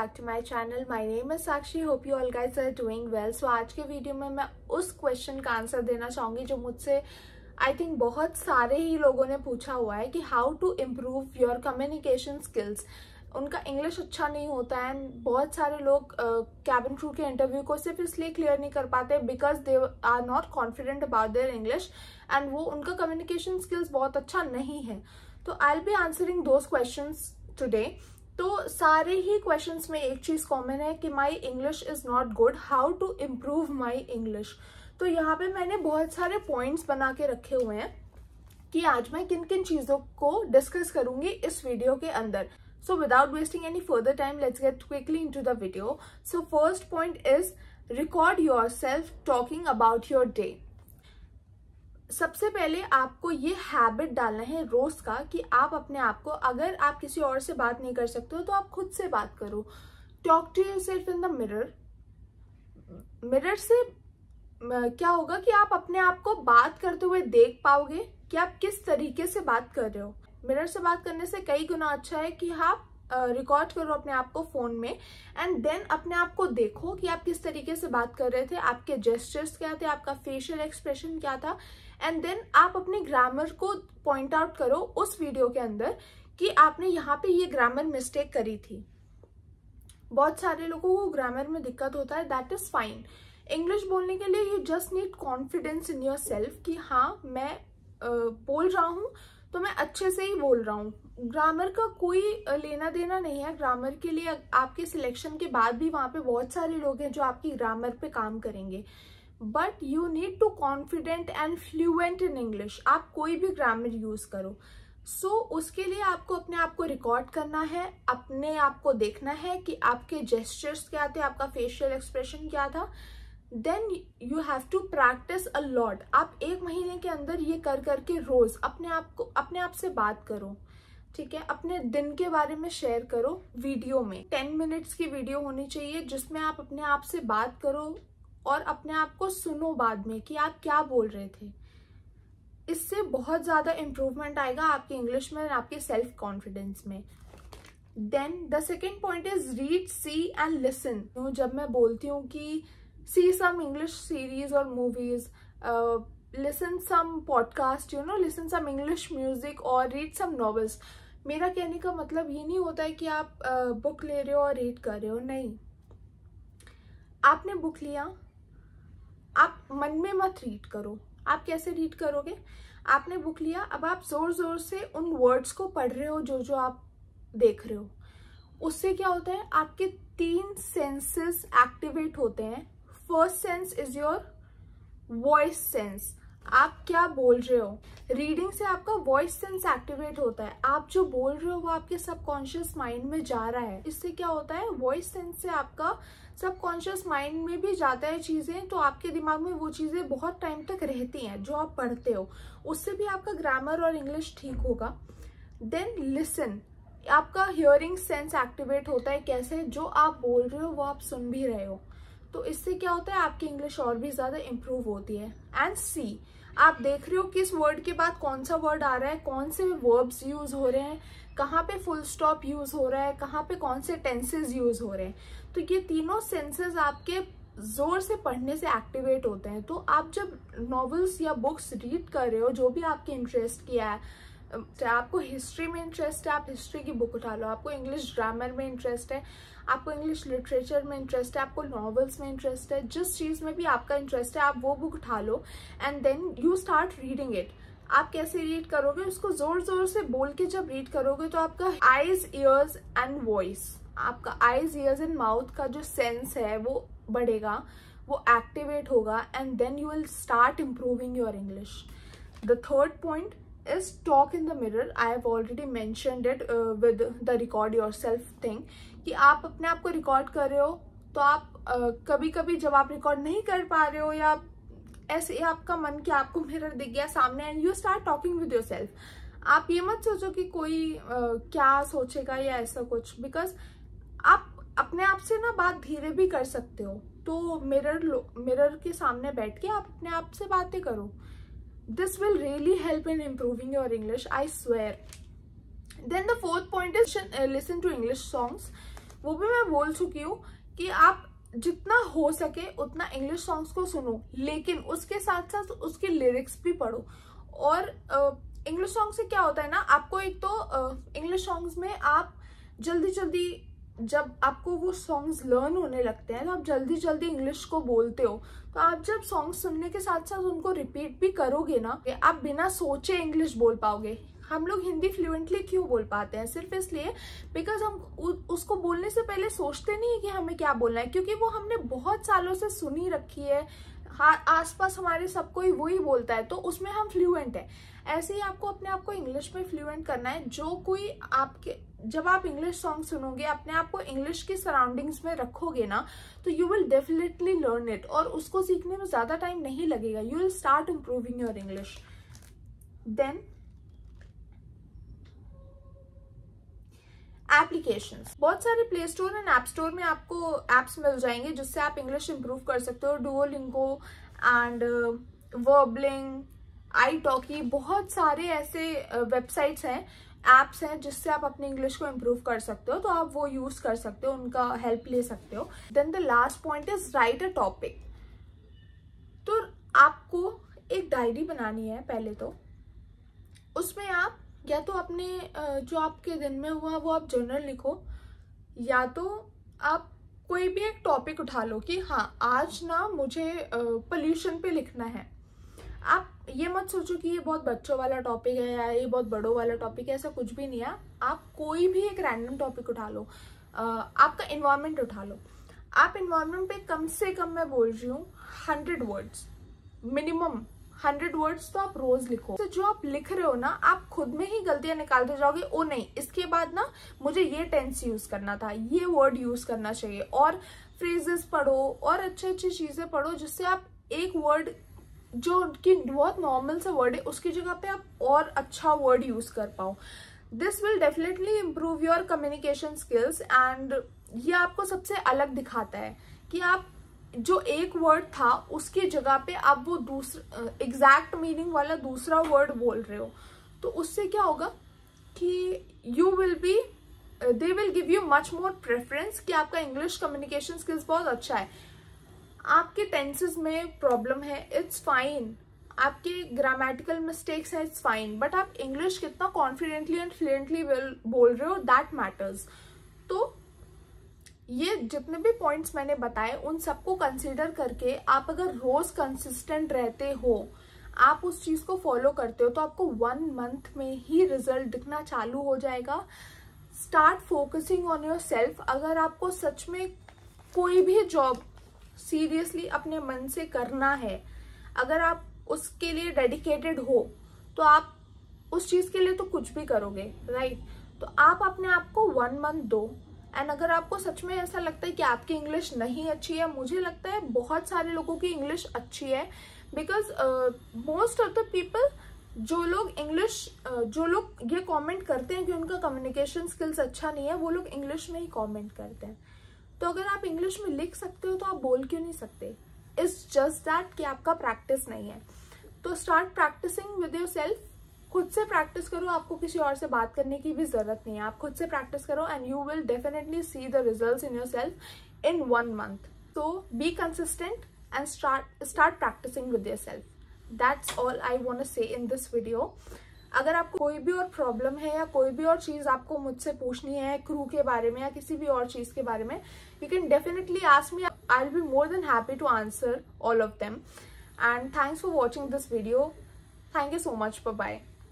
back to my channel. My name is Sakshi. Hope you all guys are doing well. So आज के video में मैं उस question का आंसर देना चाहूँगी जो मुझसे आई थिंक बहुत सारे ही लोगों ने पूछा हुआ है कि how to improve your communication skills. उनका इंग्लिश अच्छा नहीं होता है एंड बहुत सारे लोग कैबिन क्रू के इंटरव्यू को सिर्फ इसलिए क्लियर नहीं कर पाते because they are not confident about their English and वो उनका कम्युनिकेशन स्किल्स बहुत अच्छा नहीं है। तो I will be answering those questions today. तो सारे ही क्वेश्चंस में एक चीज कॉमन है कि my English is not good, how to improve my English. तो यहाँ पे मैंने बहुत सारे पॉइंट्स बना के रखे हुए हैं कि आज मैं किन किन चीजों को डिस्कस करूंगी इस वीडियो के अंदर। So without wasting any further time, let's get quickly into the video. So first point is record yourself talking about your day. सबसे पहले आपको ये हैबिट डालना है रोज का कि आप अपने आप को, अगर आप किसी और से बात नहीं कर सकते हो तो आप खुद से बात करो। Talk to yourself in the mirror. Mirror से क्या होगा कि आप अपने आप को बात करते हुए देख पाओगे कि आप किस तरीके से बात कर रहे हो। मिरर से बात करने से कई गुना अच्छा है कि आप रिकॉर्ड करो अपने आप को फोन में एंड देन अपने आप को देखो कि आप किस तरीके से बात कर रहे थे, आपके जेस्चर्स क्या थे, आपका फेशियल एक्सप्रेशन क्या था एंड देन आप अपने ग्रामर को पॉइंट आउट करो उस वीडियो के अंदर कि आपने यहाँ पे ये ग्रामर मिस्टेक करी थी। बहुत सारे लोगों को ग्रामर में दिक्कत होता है, दैट इज फाइन। इंग्लिश बोलने के लिए you just need confidence in your self कि हाँ मैं बोल रहा हूँ तो मैं अच्छे से ही बोल रहा हूँ। ग्रामर का कोई लेना देना नहीं है। ग्रामर के लिए आपके सिलेक्शन के बाद भी वहां पे बहुत सारे लोग हैं जो आपकी ग्रामर पे काम करेंगे, but you need to confident and fluent in English. आप कोई भी ग्रामर यूज करो। उसके लिए आपको अपने आप को रिकॉर्ड करना है, अपने आप को देखना है कि आपके जेस्चर्स क्या थे, आपका फेशियल एक्सप्रेशन क्या था। Then you have to practise a lot. आप एक महीने के अंदर ये कर करके रोज अपने आप से बात करो, ठीक है। अपने दिन के बारे में शेयर करो वीडियो में। 10 मिनट्स की वीडियो होनी चाहिए जिसमें आप अपने आप से बात करो और अपने आप को सुनो बाद में कि आप क्या बोल रहे थे। इससे बहुत ज्यादा इम्प्रूवमेंट आएगा आपकी इंग्लिश में और आपके सेल्फ कॉन्फिडेंस में। Then the second point is read, see and listen. जब मैं बोलती हूँ कि see some English series or movies, listen some podcast, listen some English music or read some novels. मेरा कहने का मतलब ये नहीं होता है कि आप बुक ले रहे हो और रीड कर रहे हो, नहीं। आपने बुक लिया, आप मन में मत रीड करो। आप कैसे रीड करोगे? आपने बुक लिया, अब आप जोर जोर से उन वर्ड्स को पढ़ रहे हो जो आप देख रहे हो। उससे क्या होता है, आपके 3 सेंसेस एक्टिवेट होते हैं। First sense is your voice sense, आप क्या बोल रहे हो। रीडिंग से आपका वॉइस सेंस एक्टिवेट होता है, आप जो बोल रहे हो वो आपके सबकॉन्शियस माइंड में जा रहा है। इससे क्या होता है, वॉइस सेंस से आपका सबकॉन्शियस माइंड में भी जाता है चीजें, तो आपके दिमाग में वो चीजें बहुत टाइम तक रहती हैं जो आप पढ़ते हो। उससे भी आपका ग्रामर और इंग्लिश ठीक होगा। देन लिसन, आपका हियरिंग सेंस एक्टिवेट होता है। कैसे? जो आप बोल रहे हो वो आप सुन भी रहे हो, तो इससे क्या होता है, आपकी इंग्लिश और भी ज्यादा इम्प्रूव होती है। एंड सी, आप देख रहे हो किस वर्ड के बाद कौन सा वर्ड आ रहा है, कौन से वर्ब्स यूज हो रहे हैं, कहाँ पे फुल स्टॉप यूज हो रहा है, कहाँ पे कौन से टेंसेस यूज हो रहे हैं। तो ये तीनों सेंसेस आपके जोर से पढ़ने से एक्टिवेट होते हैं। तो आप जब नॉवेल्स या बुक्स रीड कर रहे हो, जो भी आपके इंटरेस्ट किया है, आपको हिस्ट्री में इंटरेस्ट है, आप हिस्ट्री की बुक उठा लो। आपको इंग्लिश ग्रामर में इंटरेस्ट है, आपको इंग्लिश लिटरेचर में इंटरेस्ट है, आपको नॉवेल्स में इंटरेस्ट है, जिस चीज में भी आपका इंटरेस्ट है आप वो बुक उठा लो and then you start reading it. आप कैसे रीड करोगे? उसको जोर जोर से बोल के जब रीड करोगे तो आपका आईज, ईयर्स एंड वॉइस, आपका आईज, ईयर्स एंड माउथ का जो सेंस है वो बढ़ेगा, वो एक्टिवेट होगा and then you will start improving your English. The third point is talk in the mirror. I have already mentioned it with the record yourself thing कि आप अपने आप को रिकॉर्ड कर रहे हो तो आप कभी कभी जब आप रिकॉर्ड नहीं कर पा रहे हो या ऐसे आपका मन कि आपको मिरर दिख गया सामने and you start talking with yourself, आप ये मत सोचो कि कोई क्या सोचेगा या ऐसा कुछ, बिकॉज आप अपने आप से ना बात धीरे भी कर सकते हो। तो मिरर के सामने बैठ के आप अपने आप से बातें करो। This will really help in improving your English, I swear. Then the fourth point is listen to English songs. वो भी मैं बोल चुकी हूँ कि आप जितना हो सके उतना इंग्लिश सॉन्ग्स को सुनो, लेकिन उसके साथ साथ उसके लिरिक्स भी पढ़ो। और इंग्लिश सॉन्ग से क्या होता है ना, आपको एक तो इंग्लिश सॉन्ग्स में आप जल्दी जल्दी, जब आपको वो सॉन्ग्स लर्न होने लगते हैं तो आप जल्दी जल्दी इंग्लिश को बोलते हो। तो आप जब सॉन्ग सुनने के साथ साथ उनको रिपीट भी करोगे ना, आप बिना सोचे इंग्लिश बोल पाओगे। हम लोग हिंदी फ्लुएंटली क्यों बोल पाते हैं? सिर्फ इसलिए बिकॉज हम उसको बोलने से पहले सोचते नहीं है कि हमें क्या बोलना है, क्योंकि वो हमने बहुत सालों से सुनी रखी है। आसपास हमारे सब कोई वही बोलता है, तो उसमें हम फ्लुएंट है। ऐसे ही आपको अपने आप को इंग्लिश में फ्लुएंट करना है। जो कोई आपके, जब आप इंग्लिश सॉन्ग सुनोगे, अपने आप को इंग्लिश की सराउंडिंग्स में रखोगे ना, तो you will definitely learn it, और उसको सीखने में ज्यादा टाइम नहीं लगेगा। You will start improving your English. Then applications, बहुत सारे play store and app store में आपको एप्स मिल जाएंगे जिससे आप इंग्लिश इंप्रूव कर सकते हो। डुओलिंगो एंड वर्बलिंग, italki, बहुत सारे ऐसे वेबसाइट्स हैं, एप्स हैं जिससे आप अपनी इंग्लिश को इम्प्रूव कर सकते हो। तो आप वो यूज कर सकते हो, उनका हेल्प ले सकते हो। Then the last point is write a topic. तो आपको एक डायरी बनानी है पहले तो। उसमें आप या तो अपने जो आपके दिन में हुआ वो आप जर्नल लिखो, या तो आप कोई भी एक टॉपिक उठा लो कि हाँ आज ना मुझे पोल्यूशन पे लिखना है। आप ये मत सोचो कि ये बहुत बच्चों वाला टॉपिक है या ये बहुत बड़ों वाला टॉपिक है, ऐसा कुछ भी नहीं है। आप कोई भी एक रैंडम टॉपिक उठा लो। आपका एनवायरनमेंट उठा लो। आप एनवायरनमेंट पे कम से कम, मैं बोल रही हूँ 100 वर्ड्स, मिनिमम 100 वर्ड्स तो आप रोज लिखो। तो जो आप लिख रहे हो ना, आप खुद में ही गलतियां निकालते जाओगे। ओ नहीं, इसके बाद ना मुझे ये टेंस यूज करना था, ये वर्ड यूज करना चाहिए, और फ्रेजेस पढ़ो और अच्छी अच्छी चीजें पढ़ो, जिससे आप एक वर्ड जो कि बहुत नॉर्मल सा वर्ड है उसकी जगह पे आप और अच्छा वर्ड यूज कर पाओ। This will definitely improve your communication skills, and ये आपको सबसे अलग दिखाता है कि आप जो एक वर्ड था उसकी जगह पे आप वो दूसरा एग्जैक्ट मीनिंग वाला दूसरा वर्ड बोल रहे हो। तो उससे क्या होगा कि you will be, they will give you much more preference कि आपका इंग्लिश कम्युनिकेशन स्किल्स बहुत अच्छा है। आपके टेंसेस में प्रॉब्लम है, इट्स फाइन। आपके ग्रामेटिकल मिस्टेक्स हैं, इट्स फाइन। बट आप इंग्लिश कितना कॉन्फिडेंटली एंड फ्लुएंटली बोल रहे हो, दैट मैटर्स। तो ये जितने भी पॉइंट्स मैंने बताए उन सबको कंसीडर करके आप अगर रोज कंसिस्टेंट रहते हो, आप उस चीज को फॉलो करते हो, तो आपको 1 मंथ में ही रिजल्ट दिखना चालू हो जाएगा। Start focusing on your self. अगर आपको सच में कोई भी जॉब सीरियसली अपने मन से करना है, अगर आप उसके लिए डेडिकेटेड हो, तो आप उस चीज के लिए तो कुछ भी करोगे, राइट? तो आप अपने आप को 1 मंथ दो। एंड अगर आपको सच में ऐसा लगता है कि आपकी इंग्लिश नहीं अच्छी है, मुझे लगता है बहुत सारे लोगों की इंग्लिश अच्छी है, because most of the people, जो लोग ये कमेंट करते हैं कि उनका कम्युनिकेशन स्किल्स अच्छा नहीं है, वो लोग इंग्लिश में ही कमेंट करते हैं। तो अगर आप इंग्लिश में लिख सकते हो तो आप बोल क्यों नहीं सकते? इट्स जस्ट दैट कि आपका प्रैक्टिस नहीं है। तो start practising with your self. खुद से प्रैक्टिस करो, आपको किसी और से बात करने की भी जरूरत नहीं है। आप खुद से प्रैक्टिस करो and you will definitely see the results in your self in 1 month. So be consistent and start practicing with yourself. That's all I want to say in this video. अगर आपको कोई भी और प्रॉब्लम है या कोई भी और चीज आपको मुझसे पूछनी है क्रू के बारे में या किसी भी और चीज के बारे में, you can definitely ask me. I'll be more than happy to answer all of them. And thanks for watching this video. Thank you so much. Bye bye.